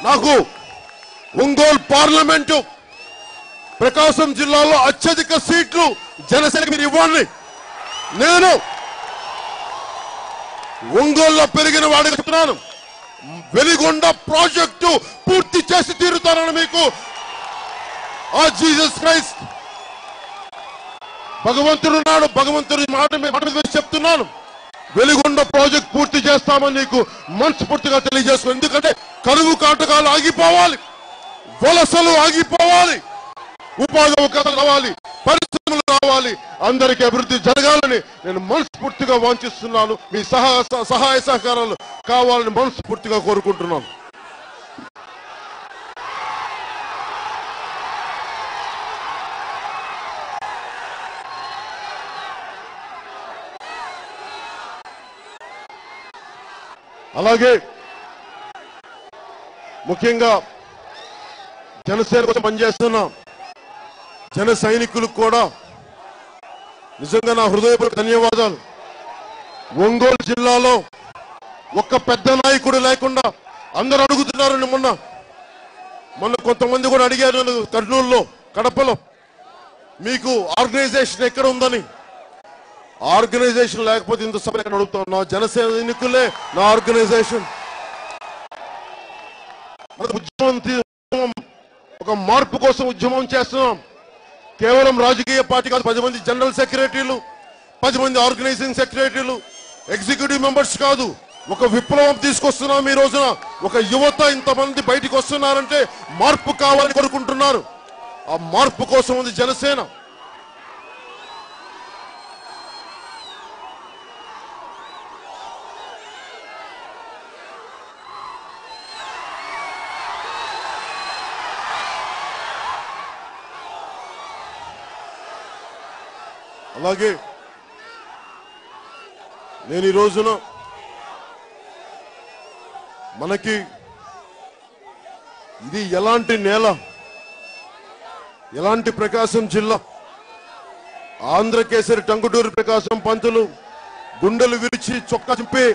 నాకు ఒంగోలు పార్లమెంటు ప్రకాశం జిల్లాలో అత్యధిక సీట్లు జనసేనకి మీరు ఇవ్వండి. నేను ఒంగోలులో పెరిగిన వాడికి చెప్తున్నాను, వెలిగొండ ప్రాజెక్టు పూర్తి చేసి తీరుతానని మీకు ఆ జీసస్ క్రైస్ట్ భగవంతుడు ఉన్నాడు. భగవంతుడి మాట మీద చెప్తున్నాను, వెలిగొండ ప్రాజెక్ట్ పూర్తి చేస్తామని నీకు మనస్ఫూర్తిగా తెలియజేసుకో. ఎందుకంటే కరువు కాటకాలు ఆగిపోవాలి, వలసలు ఆగిపోవాలి, ఉపాధి అవకాశాలు రావాలి, పరిశ్రమలు రావాలి, అందరికీ అభివృద్ధి జరగాలని నేను మనస్ఫూర్తిగా వాంఛిస్తున్నాను. మీ సహాయ సహకారాలు కావాలని మనస్ఫూర్తిగా కోరుకుంటున్నాను. అలాగే ముఖ్యంగా జనసేన కోసం పనిచేస్తున్న జన సైనికులకు కూడా నిజంగా నా హృదయపూర్వక ధన్యవాదాలు. ఒంగోలు జిల్లాలో ఒక్క పెద్ద నాయకుడు లేకుండా అందరూ అడుగుతున్నారు. మొన్న కొంతమంది కూడా అడిగారు కర్నూలులో, కడపలో, మీకు ఆర్గనైజేషన్ ఎక్కడ ఉందని. ఆర్గనైజేషన్ లేకపోతే ఇంత సభ ఎక్కడ అడుగుతాం? నా జన సైనికులే నా ఆర్గనైజేషన్. ఉద్యమం ఒక మార్పు కోసం ఉద్యమం చేస్తున్నాం. కేవలం రాజకీయ పార్టీ కాదు, 10 మంది జనరల్ సెక్రటరీలు, 10 మంది ఆర్గనైజింగ్ సెక్రటరీలు, ఎగ్జిక్యూటివ్ మెంబర్స్ కాదు, ఒక విప్లవం తీసుకొస్తున్నాం. ఈ రోజున ఒక యువత ఇంతమంది బయటికి వస్తున్నారంటే మార్పు కావాలని కోరుకుంటున్నారు. ఆ మార్పు కోసం ఉంది జనసేన. అలాగే నేను ఈ రోజున మనకి ఇది ఎలాంటి నేల, ఎలాంటి ప్రకాశం జిల్లా, ఆంధ్రకేసరి టంగుటూరు ప్రకాశం పంతులు గుండెలు విరిచి చొక్కా చింపి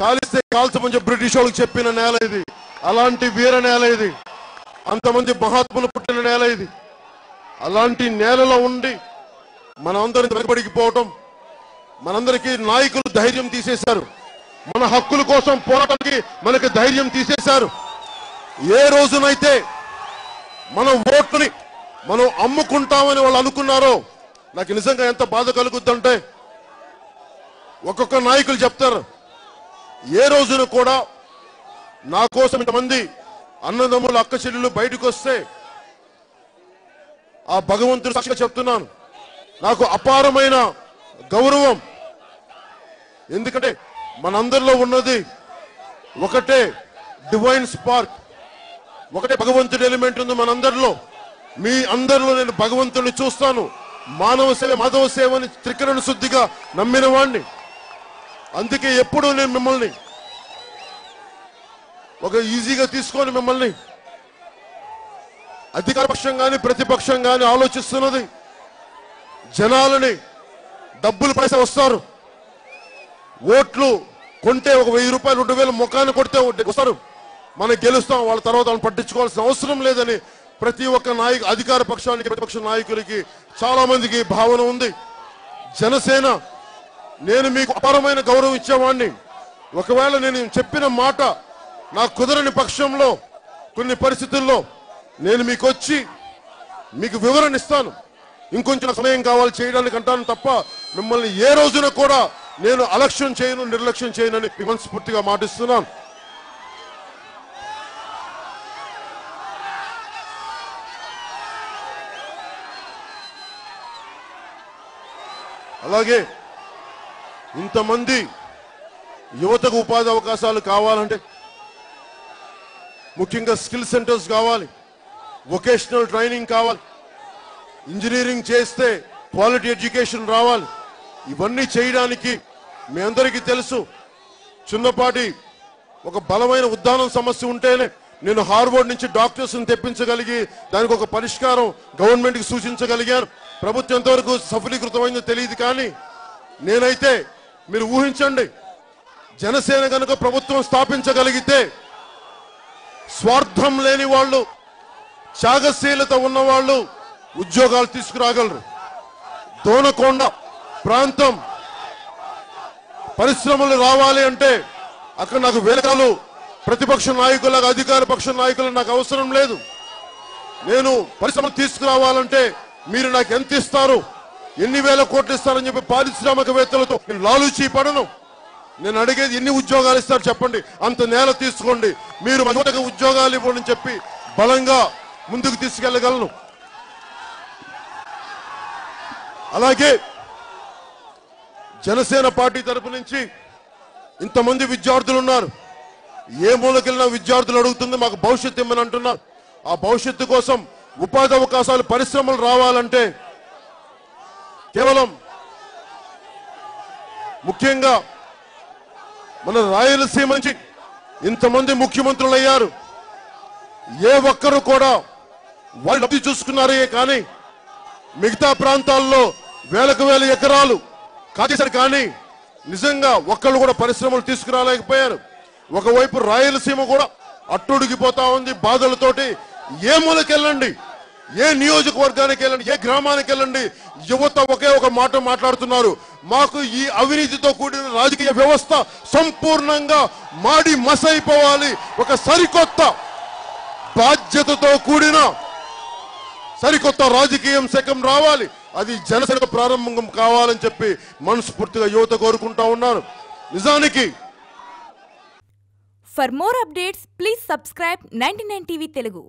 కాలిస్తే కాల్చమని చెప్పి బ్రిటిష్ వాళ్ళకి చెప్పిన నేల ఇది. అలాంటి వీర నేల ఇది. అంతమంది మహాత్ములు పుట్టిన నేల ఇది. అలాంటి నేలలో ఉండి మనందరం వెనకబడిపోవటం, మనందరికీ నాయకులు ధైర్యం తీసేశారు. మన హక్కుల కోసం పోరాటానికి మనకి ధైర్యం తీసేశారు. ఏ రోజునైతే మన ఓట్లని మనం అమ్ముకుంటామని వాళ్ళు అనుకున్నారో నాకు నిజంగా ఎంత బాధ కలుగుద్దంటే, ఒక్కొక్క నాయకులు చెప్తారు, ఏ రోజున కూడా నా కోసం ఇంతమంది అన్నదమ్ములు అక్క చెల్లెలు బయటకు వస్తే ఆ భగవంతుడు సాక్షిగా చెప్తున్నాను, నాకు అపారమైన గౌరవం. ఎందుకంటే మనందరిలో ఉన్నది ఒకటే డివైన్ స్పార్క్, ఒకటే భగవంతుడి ఎలిమెంట్ ఉంది మనందరిలో. మీ అందరిలో నేను భగవంతుడిని చూస్తాను. మానవ సేవ మాధవ సేవని త్రికరణ శుద్ధిగా నమ్మిన వాణ్ణి. అందుకే ఎప్పుడూ నేను మిమ్మల్ని ఒక ఈజీగా తీసుకొని మిమ్మల్ని అధికార పక్షం కానీ ప్రతిపక్షం కానీ ఆలోచిస్తున్నది జనాలని డబ్బులు పైసా వస్తారు, ఓట్లు కొంటే ఒక 1000 రూపాయలు 2000 ముఖాన్ని కొడితే వస్తారు, మనం గెలుస్తాం, వాళ్ళ తర్వాత వాళ్ళని పట్టించుకోవాల్సిన అవసరం లేదని ప్రతి ఒక్క నాయకు అధికార పక్షానికి ప్రతిపక్ష నాయకులకి చాలా మందికి భావన ఉంది. జనసేన నేను మీకు అపారమైన గౌరవం ఇచ్చేవాడిని. ఒకవేళ నేను చెప్పిన మాట నాకు కుదరని పక్షంలో కొన్ని పరిస్థితుల్లో నేను మీకు వచ్చి మీకు వివరణ ఇస్తాను. ఇంకొంచెం సమయం కావాలి చేయడానికి అంటాను తప్ప మిమ్మల్ని ఏ రోజున కూడా నేను అలక్ష్యం చేయను, నిర్లక్ష్యం చేయనని మనస్ఫూర్తిగా మాటిస్తున్నాను. అలాగే ఇంతమంది యువతకు ఉపాధి అవకాశాలు కావాలంటే ముఖ్యంగా స్కిల్ సెంటర్స్ కావాలి, వొకేషనల్ ట్రైనింగ్ కావాలి, ఇంజనీరింగ్ చేస్తే క్వాలిటీ ఎడ్యుకేషన్ రావాలి. ఇవన్నీ చేయడానికి మీ అందరికీ తెలుసు, చిన్నపాటి ఒక బలమైన ఉద్దానం సమస్య ఉంటేనే నేను హార్వర్డ్ నుంచి డాక్టర్స్ని తెప్పించగలిగి దానికి ఒక పరిష్కారం గవర్నమెంట్కి సూచించగలిగాను. ప్రభుత్వం ఎంతవరకు సఫలీకృతమైందో తెలియదు, కానీ నేనైతే మీరు ఊహించండి, జనసేన కనుక ప్రభుత్వం స్థాపించగలిగితే స్వార్థం లేని వాళ్ళు, త్యాగశీలత ఉన్నవాళ్ళు ఉద్యోగాలు తీసుకురాగలరు. దోనకొండ ప్రాంతం పరిశ్రమలు రావాలి అంటే అక్కడ నాకు వేలకాలు ప్రతిపక్ష నాయకులకు, అధికార పక్ష నాయకులకు నాకు అవసరం లేదు. నేను పరిశ్రమలు తీసుకురావాలంటే మీరు నాకు ఎంత ఇస్తారు, ఎన్ని వేల కోట్లు ఇస్తారని చెప్పి పారిశ్రామికవేత్తలతో నేను లాలూచీ పడను. నేను అడిగేది ఎన్ని ఉద్యోగాలు ఇస్తారు చెప్పండి, అంత నేల తీసుకోండి, మీరు మొదటగా ఉద్యోగాలు ఇవ్వండి చెప్పి బలంగా ముందుకు తీసుకెళ్లగలను. అలాగే జనసేన పార్టీ తరపు నుంచి ఇంతమంది విద్యార్థులు ఉన్నారు. ఏ మూలకెళ్ళినా విద్యార్థులు అడుగుతుంది మాకు భవిష్యత్తు ఇమ్మని అంటున్నారు. ఆ భవిష్యత్తు కోసం ఉపాధి అవకాశాలు, పరిశ్రమలు రావాలంటే కేవలం ముఖ్యంగా మన రాయలసీమ నుంచి ఇంతమంది ముఖ్యమంత్రులు అయ్యారు. ఏ ఒక్కరు కూడా వాళ్ళు లబ్ధి చూసుకున్నారే కానీ మిగతా ప్రాంతాల్లో వేలకు వేల ఎకరాలు కాజేశారు, కానీ నిజంగా ఒక్కళ్ళు కూడా పరిశ్రమలు తీసుకురాలేకపోయారు. ఒకవైపు రాయలసీమ కూడా అట్టుడిగిపోతా ఉంది బాధలతోటి. ఏ మూలకెళ్ళండి, ఏ నియోజకవర్గానికి వెళ్ళండి, ఏ గ్రామానికి వెళ్ళండి, యువత ఒకే ఒక మాట మాట్లాడుతున్నారు, మాకు ఈ అవినీతితో కూడిన రాజకీయ వ్యవస్థ సంపూర్ణంగా మాడి మసైపోవాలి, ఒక సరికొత్త బాధ్యతతో కూడిన సరికొత్త రాజకీయం శకం రావాలి, అది జనసేన ప్రారంభం కావాలని చెప్పి మనస్ఫూర్తిగా యువత కోరుకుంటా ఉన్నారు. నిజానికి For more updates, please subscribe 99 TV Telugu.